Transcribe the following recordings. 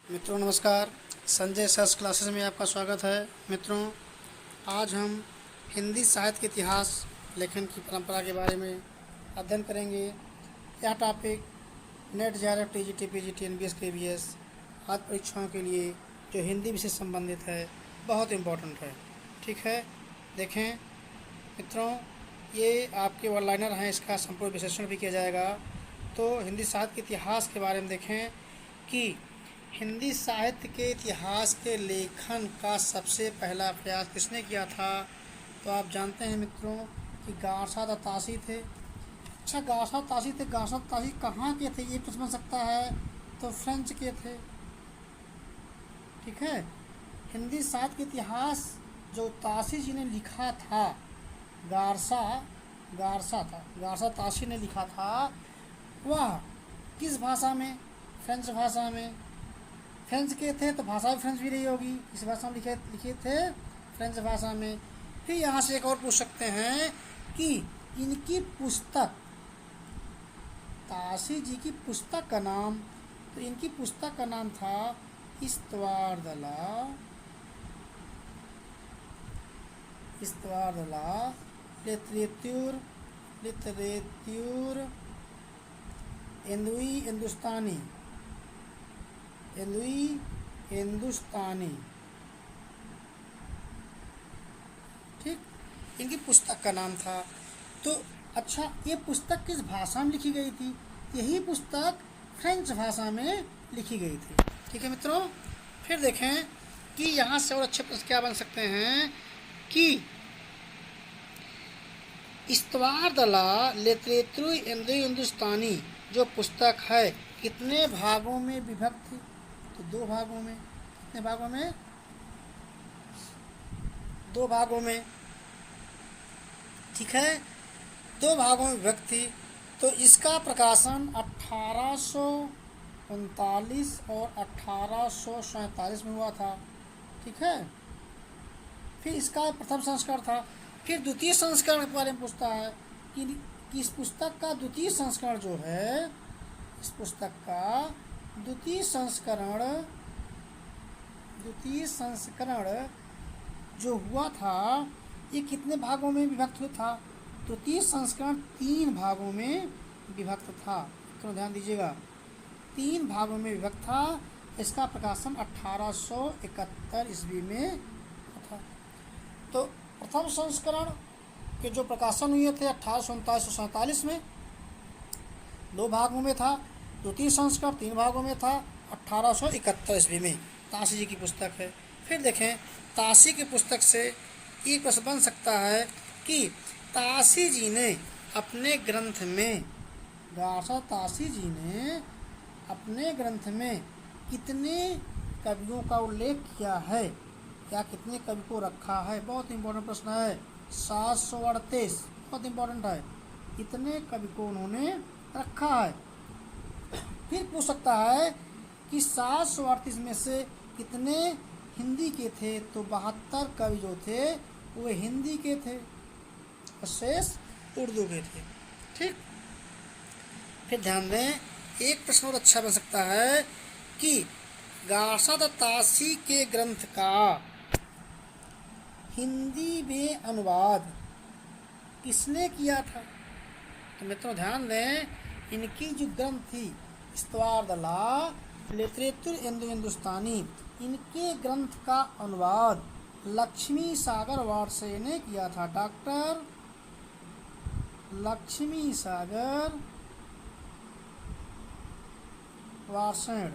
मित्रों नमस्कार। Sanjay sirs classes में आपका स्वागत है। मित्रों, आज हम हिंदी साहित्य के इतिहास लेखन की परंपरा के बारे में अध्ययन करेंगे। यह topic net JRF TGT PGT NBS KVS आदि परीक्षाओं के लिए जो हिंदी विषय से संबंधित है बहुत इम्पोर्टेंट है। ठीक है, देखें मित्रों, ये आपके वन लाइनर हैं, इसका संपूर्ण विश्लेषण भी किया जाएगा। तो हिंदी साहित्य के इतिहास के बारे में देखें कि हिंदी साहित्य के इतिहास के लेखन का सबसे पहला प्रयास किसने किया था। तो आप जानते हैं मित्रों कि गारसा ताशी थे। अच्छा, गारसा ताशी थे। गारसा ताशी कहाँ के थे, ये प्रश्न बन सकता है। तो फ्रेंच के थे। ठीक है, हिंदी साहित्य के इतिहास जो ताशी जी ने लिखा था, गारसा ताशी ने लिखा था, वह किस भाषा में? फ्रेंच भाषा में। फ्रेंच के थे तो भाषा भी फ्रेंच भी रही होगी, इस भाषा में लिखे थे फ्रेंच भाषा में। फिर यहाँ से एक और पूछ सकते हैं कि इनकी पुस्तक, ताशी जी की पुस्तक का नाम, तो इनकी पुस्तक का नाम था इस्तवार द ला लिटरेच्यूर हिंदुस्तानी। ठीक, इनकी पुस्तक का नाम था। तो अच्छा, ये पुस्तक किस भाषा में लिखी गई थी? यही पुस्तक फ्रेंच भाषा में लिखी गई थी। ठीक है मित्रों, फिर देखें कि यहाँ से और अच्छे प्रश्न क्या बन सकते हैं कि इस्तवार द ला लिटरेच्यूर हिंदुस्तानी जो पुस्तक है कितने भागों में विभक्त थी? तो दो भागों में। कितने भागों में? दो भागों में। ठीक है, दो भागों में विभक्त थी। तो इसका प्रकाशन 1839 और 1847 में हुआ था। ठीक है, फिर इसका प्रथम संस्करण था। फिर द्वितीय संस्करण के बारे में पूछता है कि इस पुस्तक का द्वितीय संस्करण जो है, इस पुस्तक का द्वितीय संस्करण जो हुआ था, ये कितने भागों में विभक्त हुआ था? द्वितीय संस्करण 3 भागों में विभक्त था। तो ध्यान दीजिएगा, 3 भागों में विभक्त था। इसका प्रकाशन 1871 ईस्वी में था। तो प्रथम संस्करण के जो प्रकाशन हुए थे 1839-47 में 2 भागों में था। द्वितीय संस्करण 3 भागों में था 1871 ईस्वी में। ताशी जी की पुस्तक है। फिर देखें, ताशी की पुस्तक से एक प्रश्न बन सकता है कि ताशी जी ने अपने ग्रंथ में, गारसा ताशी जी ने अपने ग्रंथ में कितने कवियों का उल्लेख किया है या कितने कवि को रखा है? बहुत इंपॉर्टेंट प्रश्न है। 738, बहुत इंपॉर्टेंट है। कितने कवि को उन्होंने रखा है? फिर पूछ सकता है कि 738 में से कितने हिंदी के थे? तो 72 कवि जो थे वो हिंदी के थे और शेष उर्दू के थे। ठीक, फिर ध्यान दें, एक प्रश्न और अच्छा बन सकता है कि गारसा ताशी के ग्रंथ का हिंदी में अनुवाद किसने किया था? तो मित्रों ध्यान दें, इनकी जो ग्रंथ थी इस्तवार द ला लिटरेच्यूर हिंदुस्तानी, इनके ग्रंथ का अनुवाद लक्ष्मी सागर वार्ष्णेय ने किया था। डॉक्टर लक्ष्मी सागर वार्ष्णेय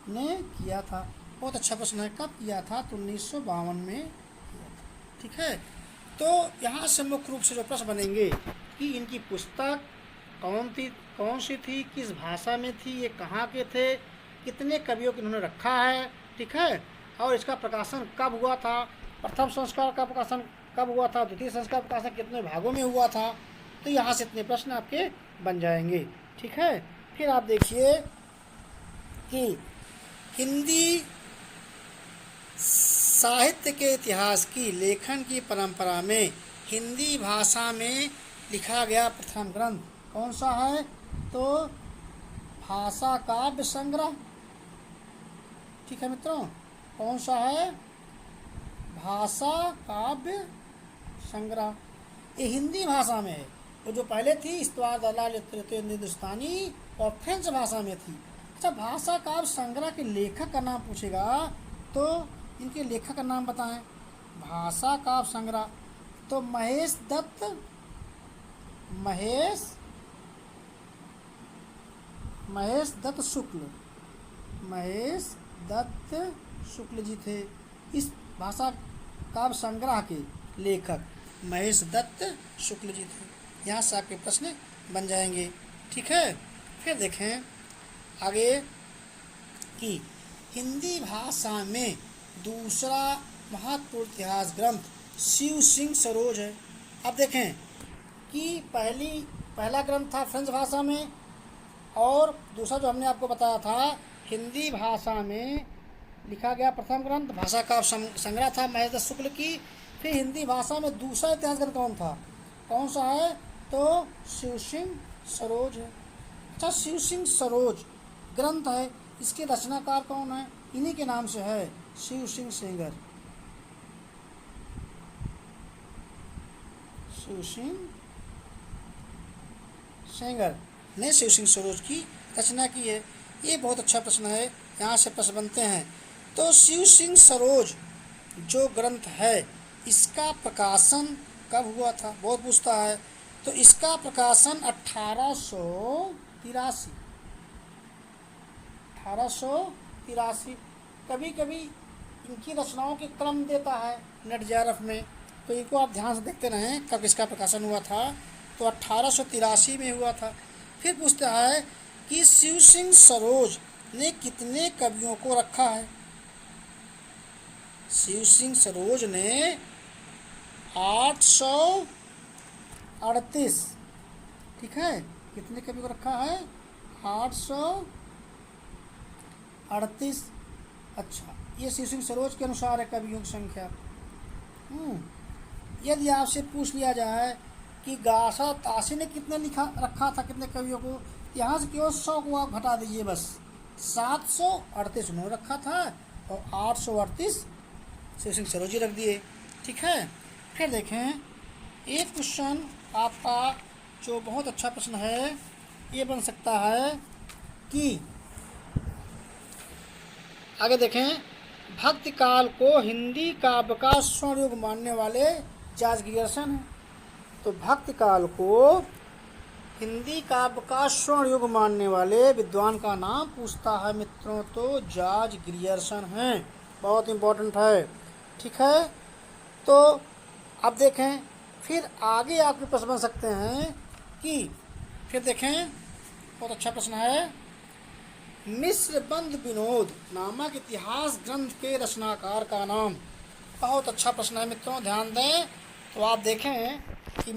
ने किया था। बहुत अच्छा प्रश्न है, कब किया था? तो 1952 में किया था। ठीक है, तो यहाँ से मुख्य रूप से जो प्रश्न बनेंगे कि इनकी पुस्तक कौन सी थी, किस भाषा में थी, ये कहाँ के थे, कितने कवियों को इन्होंने रखा है। ठीक है, और इसका प्रकाशन कब हुआ था, प्रथम संस्करण का प्रकाशन कब हुआ था, द्वितीय संस्करण का प्रकाशन कितने भागों में हुआ था। तो यहाँ से इतने प्रश्न आपके बन जाएंगे। ठीक है, फिर आप देखिए कि हिंदी साहित्य के इतिहास की लेखन की परंपरा में हिंदी भाषा में लिखा गया प्रथम ग्रंथ कौन सा है? तो भाषा काव्य संग्रह। ठीक है मित्रों, कौन सा है? भाषा काव्य संग्रह। ये हिंदी भाषा में है। वो जो पहले थी इस्तवार दलाल हिंदुस्तानी और फ्रेंच भाषा में थी। अच्छा, भाषा काव्य संग्रह के लेखक का नाम पूछेगा तो इनके लेखक का नाम बताएं। भाषा काव्य संग्रह तो महेश दत्त शुक्ल जी थे। इस भाषा काव्य संग्रह के लेखक महेश दत्त शुक्ल जी थे। यहाँ से आपके प्रश्न बन जाएंगे। ठीक है, फिर देखें आगे कि हिंदी भाषा में दूसरा महत्वपूर्ण इतिहास ग्रंथ शिव सिंह सरोज है। अब देखें कि पहला ग्रंथ था फ्रेंच भाषा में, और दूसरा जो हमने आपको बताया था हिंदी भाषा में लिखा गया प्रथम ग्रंथ भाषा का संग्रह था महेश दत्त शुक्ल की। फिर हिंदी भाषा में दूसरा इतिहास ग्रंथ कौन सा है? तो शिव सिंह सरोज है। अच्छा, शिव सिंह सरोज ग्रंथ है, इसके रचनाकार कौन है? इन्हीं के नाम से है, शिव सिंह सेंगर। शिव सिंह सेंगर ने शिव सिंह सरोज की रचना की है। ये बहुत अच्छा प्रश्न है, यहाँ से प्रश्न बनते हैं। तो शिव सिंह सरोज जो ग्रंथ है इसका प्रकाशन कब हुआ था? बहुत पूछता है। तो इसका प्रकाशन 1883। कभी कभी इनकी रचनाओं के क्रम देता है नेट जेआरएफ में, तो इनको आप ध्यान से देखते रहें कब इसका प्रकाशन हुआ था। तो 1883 में हुआ था। फिर पूछता है कि शिव सिंह सरोज ने कितने कवियों को रखा है? शिव सिंह सरोज ने 838, ठीक है, कितने कवि को रखा है? 838। अच्छा, ये शिव सिंह सरोज के अनुसार है कवियों की संख्या। यदि आपसे पूछ लिया जाए कि गासा ताशी ने कितने रखा था, कितने कवियों को, यहाँ से केवल 100 को आप घटा दीजिए बस। 738 उन्होंने रखा था और 838 शिव सिंह सरोज जी रख दिए। ठीक है, फिर देखें एक क्वेश्चन आपका जो बहुत अच्छा प्रश्न है, ये बन सकता है कि आगे देखें, भक्ति काल को हिंदी काव्य का स्वर्ण युग मानने वाले जॉर्ज ग्रियर्सन हैं। तो भक्ति काल को हिंदी काव्य का स्वर्ण युग मानने वाले विद्वान का नाम पूछता है मित्रों, तो जॉर्ज ग्रियर्सन हैं। बहुत इम्पोर्टेंट है। ठीक है, तो अब देखें फिर आगे आपके प्रश्न बन सकते हैं कि फिर देखें, बहुत अच्छा प्रश्न है, मिश्रबंध विनोद नामक इतिहास ग्रंथ के रचनाकार का नाम। बहुत अच्छा प्रश्न है मित्रों, ध्यान दें। तो आप देखें कि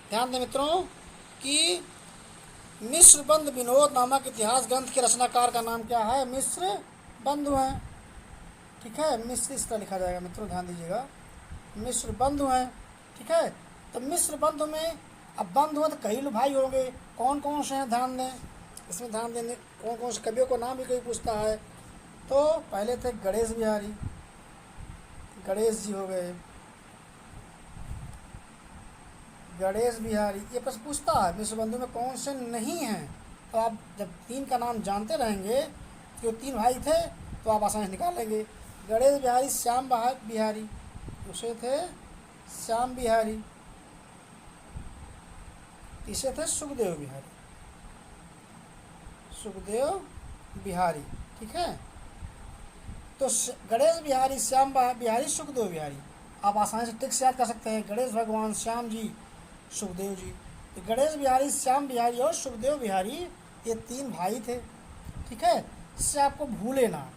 ध्यान दें मित्रों कि मिश्रबंध विनोद नामक इतिहास ग्रंथ के रचनाकार का नाम क्या है? मिश्र बंधु हैं। ठीक है, मिश्र इस तरह लिखा जाएगा मित्रों, ध्यान दीजिएगा, मिश्र बंधु हैं। ठीक है, तो मिश्र बंधु में अब बंधु हैं तो कई भाई होंगे, कौन कौन से हैं ध्यान दें, इसमें ध्यान देंगे कौन कौन से कवियों को नाम भी कोई पूछता है। तो पहले थे गणेश जी हो गए, गणेश बिहारी, ये प्रश्न पूछता है मिश्र बंधु में कौन से नहीं हैं। तो आप जब 3 का नाम जानते रहेंगे कि वो 3 भाई थे तो आप आसानी से निकाल लेंगे। गणेश बिहारी, श्याम बिहारी, दूसरे थे श्याम बिहारी, तीसरे थे सुखदेव बिहारी। ठीक है, तो गणेश बिहारी, श्याम बिहारी, सुखदेव बिहारी आप आसानी से टिक से याद कर सकते हैं। गणेश भगवान, श्याम जी, सुखदेव जी। तो गणेश बिहारी, श्याम बिहारी और सुखदेव बिहारी ये 3 भाई थे। ठीक है, इससे आपको भूले ना।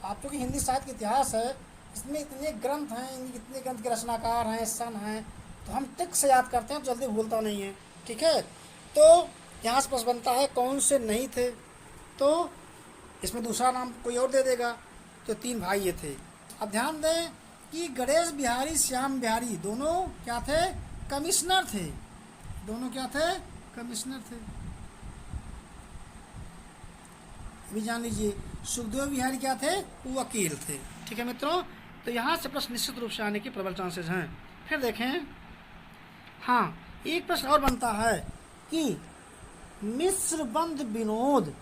आप चूँकि हिंदी साहित्य का इतिहास है, इसमें इतने ग्रंथ हैं, इतने ग्रंथ के रचनाकार हैं, सन हैं, तो हम टिक से याद करते हैं, जल्दी भूलता नहीं है। ठीक है, तो यहाँ से प्रश्न बनता है कौन से नहीं थे, तो इसमें दूसरा नाम कोई और दे देगा। तो 3 भाई ये थे। अब ध्यान दें कि गणेश बिहारी, श्याम बिहारी दोनों क्या थे? कमिश्नर थे। दोनों क्या थे? कमिश्नर थे। अभी जान लीजिए, सुखदेव बिहारी क्या थे? वकील थे। ठीक है मित्रों, तो यहाँ से प्रश्न निश्चित रूप से आने के प्रबल चांसेस हैं। फिर देखें, हाँ, एक प्रश्न और बनता है कि मिश्रबंध विनोद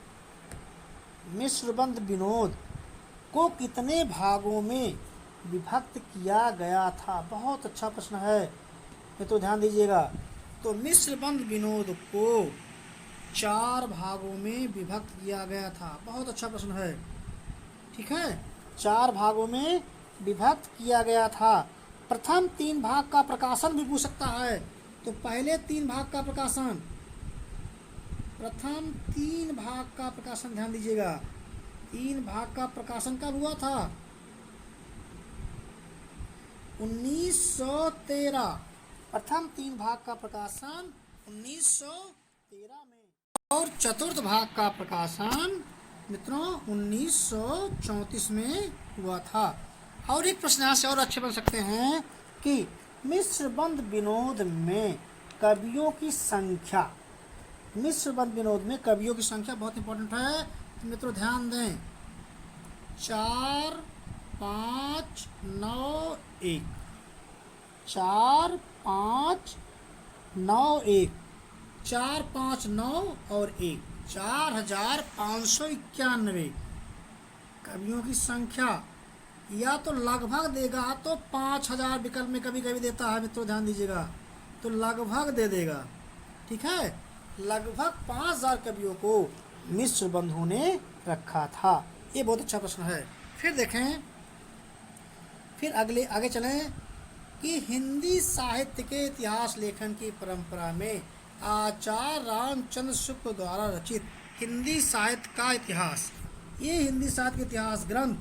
को कितने भागों में विभक्त किया गया था? बहुत अच्छा प्रश्न है, ये तो ध्यान दीजिएगा। तो मिश्रबंध विनोद को 4 भागों में विभक्त किया गया था। बहुत अच्छा प्रश्न है, ठीक है। 4 भागों में विभक्त किया गया था। प्रथम 3 भाग का प्रकाशन भी पूछ सकता है। तो पहले 3 भाग का प्रकाशन, प्रथम 3 भाग का प्रकाशन ध्यान दीजिएगा। 3 भाग का प्रकाशन कब हुआ था? 1913। प्रथम 3 भाग का प्रकाशन 1913 में, और चतुर्थ भाग का प्रकाशन मित्रों 1934 में हुआ था। और एक प्रश्न यहाँ से और अच्छे बन सकते हैं कि मिश्रबंध विनोद में कवियों की संख्या, मिश्रबंध विनोद में कवियों की संख्या बहुत इंपॉर्टेंट है, तो मित्रों ध्यान दें। 4, 5, 9, 1, 4, 5, 9, 1, 4, 5, 9 और 1, 4591 कवियों की संख्या। या तो लगभग देगा तो 5000 विकल्प में कभी कभी देता है मित्रों, ध्यान दीजिएगा। तो लगभग दे देगा, ठीक है। लगभग 5000 कवियों को मिश्र बंधुओं ने रखा था। ये बहुत अच्छा प्रश्न है। फिर देखें, फिर आगे चलें कि हिंदी साहित्य के इतिहास लेखन की परंपरा में आचार्य रामचंद्र शुक्ल द्वारा रचित हिंदी साहित्य का इतिहास, ये हिंदी साहित्य का इतिहास ग्रंथ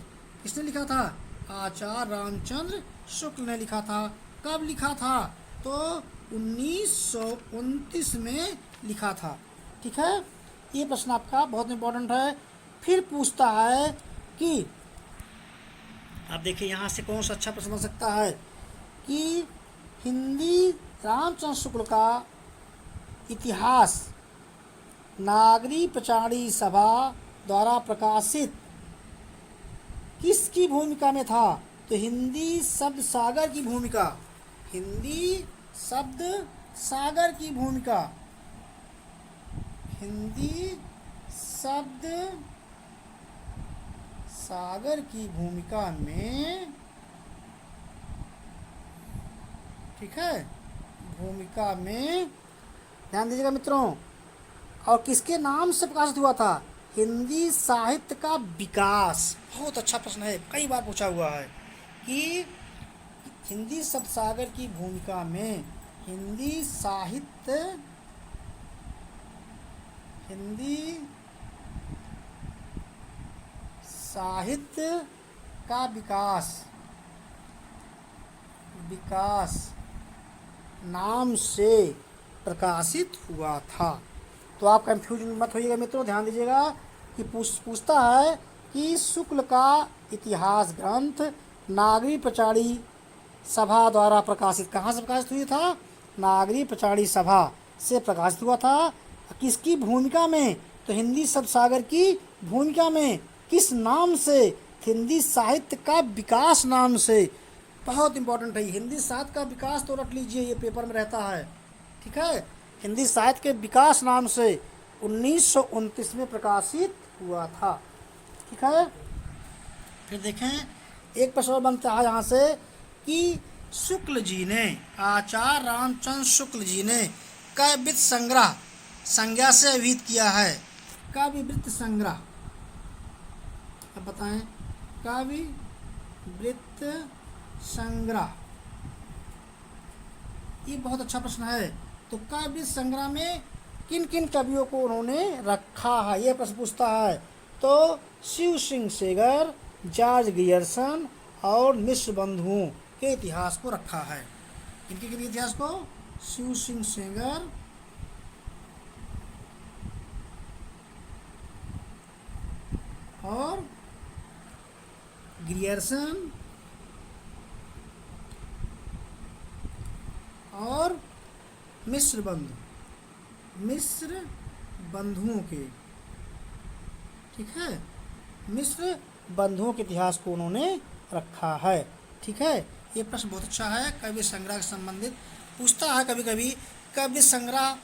किसने लिखा था? आचार्य रामचंद्र शुक्ल ने लिखा था। कब लिखा था? तो 1929 में लिखा था, ठीक है। ये प्रश्न आपका बहुत इंपॉर्टेंट है। फिर पूछता है कि आप देखिए यहाँ से कौन सा अच्छा प्रश्न बन सकता है कि हिंदी रामचंद्र शुक्ल का इतिहास नागरी प्रचारी सभा द्वारा प्रकाशित किसकी भूमिका में था? तो हिंदी शब्द सागर की भूमिका, हिंदी शब्द सागर की भूमिका, हिंदी शब्द सागर की भूमिका में, ठीक है, भूमिका में ध्यान दीजिएगा मित्रों। और किसके नाम से प्रकाशित हुआ था? हिंदी साहित्य का विकास। बहुत अच्छा प्रश्न है, कई बार पूछा हुआ है कि हिंदी शब्द सागर की भूमिका में हिंदी साहित्य का विकास नाम से प्रकाशित हुआ था। तो आप कंफ्यूज मत होइएगा मित्रों, ध्यान दीजिएगा कि पूछता है कि शुक्ल का इतिहास ग्रंथ नागरी प्रचारी सभा द्वारा प्रकाशित, कहाँ से प्रकाशित हुई था? नागरी प्रचारी सभा से प्रकाशित हुआ था। किसकी भूमिका में? तो हिंदी शब्द सागर की भूमिका में। किस नाम से? हिंदी साहित्य का विकास नाम से। बहुत इंपॉर्टेंट है, हिंदी साहित्य का विकास तो रख लीजिए, ये पेपर में रहता है, ठीक है। हिंदी साहित्य के विकास नाम से 1929 में प्रकाशित हुआ था, ठीक है। फिर देखें, एक प्रश्न बनता है यहाँ से कि शुक्ल जी ने, आचार्य रामचंद्र शुक्ल जी ने काव्यवृत्त संग्रह संज्ञा से अभिहित किया है। काव्यवृत्त संग्रह, अब बताएं, काव्यवृत्त संग्रह, ये बहुत अच्छा प्रश्न है। तो काव्यवृत्त संग्रह में किन किन कवियों को उन्होंने रखा है, ये प्रश्न पूछता है। तो शिव सिंह सेगर, जॉर्ज ग्रियर्सन और मिश्र बंधुओं के इतिहास को रखा है। किनके इतिहास को? शिव सिंह सेगर, और ग्रियर्सन और मिश्र बंधु, मिस्र बंधुओं के, ठीक है, मिस्र बंधुओं के इतिहास को उन्होंने रखा है। ठीक है, ये प्रश्न बहुत अच्छा है, काव्य संग्रह से संबंधित पूछता है कभी कभी। काव्य संग्रह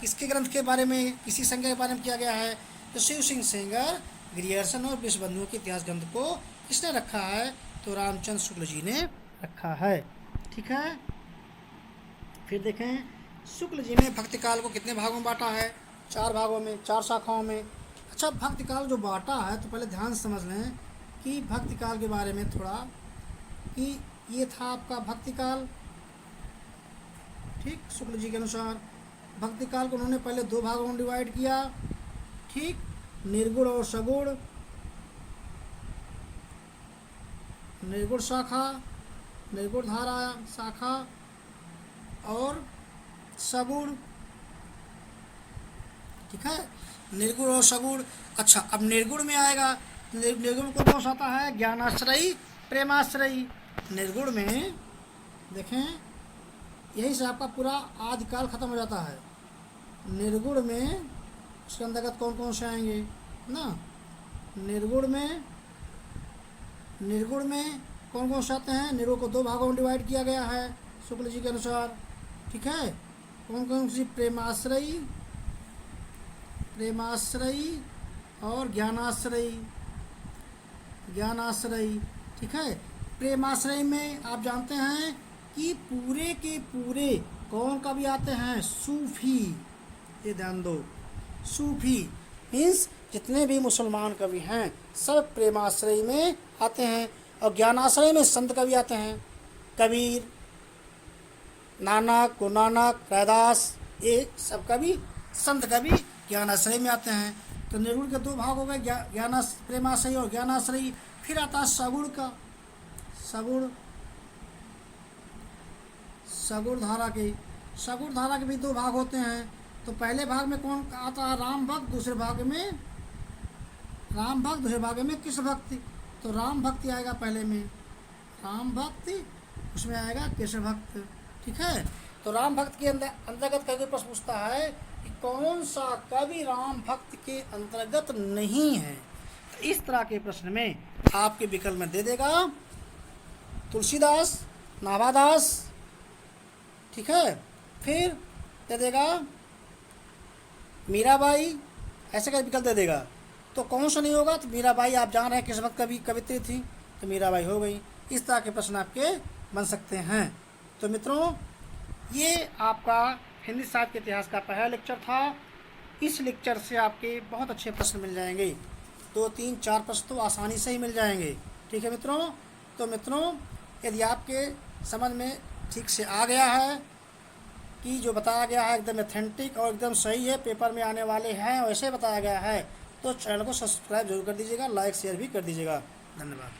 किसके ग्रंथ के बारे में, किसी संज्ञा के बारे में किया गया है? तो शिव सिंह सेंगर, ग्रियर्सन और मिस्र बंधुओं के इतिहास ग्रंथ को किसने रखा है? तो रामचंद्र शुक्ल जी ने रखा है। ठीक है, फिर देखें शुक्ल जी ने भक्ति काल को कितने भागों में बांटा है? 4 भागों में, 4 शाखाओं में। अच्छा, भक्ति काल जो बांटा है तो पहले ध्यान से समझ लें कि भक्ति काल के बारे में थोड़ा, कि ये था आपका भक्ति काल। ठीक, शुक्ल जी के अनुसार भक्ति काल को उन्होंने पहले 2 भागों में डिवाइड किया। ठीक, निर्गुण और सगुण, निर्गुण शाखा, निर्गुण धारा शाखा और सगुण। ठीक है, निर्गुण और सगुण। अच्छा, अब निर्गुण में आएगा, निर्गुण को कौन सा आता है? ज्ञानाश्रयी, प्रेमाश्रयी। निर्गुण में देखें, यही से आपका पूरा आदिकाल खत्म हो जाता है। निर्गुण में उसके अंतर्गत कौन कौन से आएंगे ना? निर्गुण में कौन कौन से आते हैं? निर्गुण को 2 भागों में डिवाइड किया गया है शुक्ल जी के अनुसार। ठीक है, कौन कौन सी? प्रेमाश्रयी और ज्ञानाश्रयी। ठीक है, प्रेमाश्रय में आप जानते हैं कि पूरे के पूरे कौन कवि आते हैं? सूफी। ये ध्यान दो, सूफी मीन्स जितने भी मुसलमान कवि हैं सब प्रेमाश्रय में आते हैं। और ज्ञानाश्रय में संत कवि आते हैं, कबीर, नानक, गुरु नानक, रैदास, ये सब कवि संत कवि ज्ञानाश्रय में आते हैं। तो निर्गुण के 2 भाग हो गए, प्रेमाश्रयी और ज्ञानाश्रयी। फिर आता है सगुण का, सगुण धारा के भी 2 भाग होते हैं। तो पहले भाग में कौन आता है? राम भक्त, दूसरे भाग में कृष्ण भक्ति। तो राम भक्ति आएगा पहले में, राम भक्ति, उसमें आएगा कृष्ण भक्त। ठीक है, तो राम भक्त के अंतर्गत कभी प्रश्न पूछता है कि कौन सा कवि राम भक्त के अंतर्गत नहीं है? तो इस तरह के प्रश्न में आपके विकल्प में दे देगा तुलसीदास, नाभादास। ठीक है, फिर दे देगा मीराबाई, ऐसे का विकल्प दे देगा। तो कौन सा नहीं होगा? तो मीराबाई आप जान रहे हैं किस वक्त कवित्री थी, तो मीराबाई हो गई। इस तरह के प्रश्न आपके बन सकते हैं। तो मित्रों, ये आपका हिंदी साहित्य के इतिहास का पहला लेक्चर था। इस लेक्चर से आपके बहुत अच्छे प्रश्न मिल जाएंगे, 2, 3, 4 प्रश्न तो आसानी से ही मिल जाएंगे। ठीक है मित्रों, तो मित्रों यदि आपके समझ में ठीक से आ गया है कि जो बताया गया है एकदम ऑथेंटिक और एकदम सही है, पेपर में आने वाले हैं वैसे बताया गया है, तो चैनल को सब्सक्राइब जरूर कर दीजिएगा, लाइक शेयर भी कर दीजिएगा। धन्यवाद।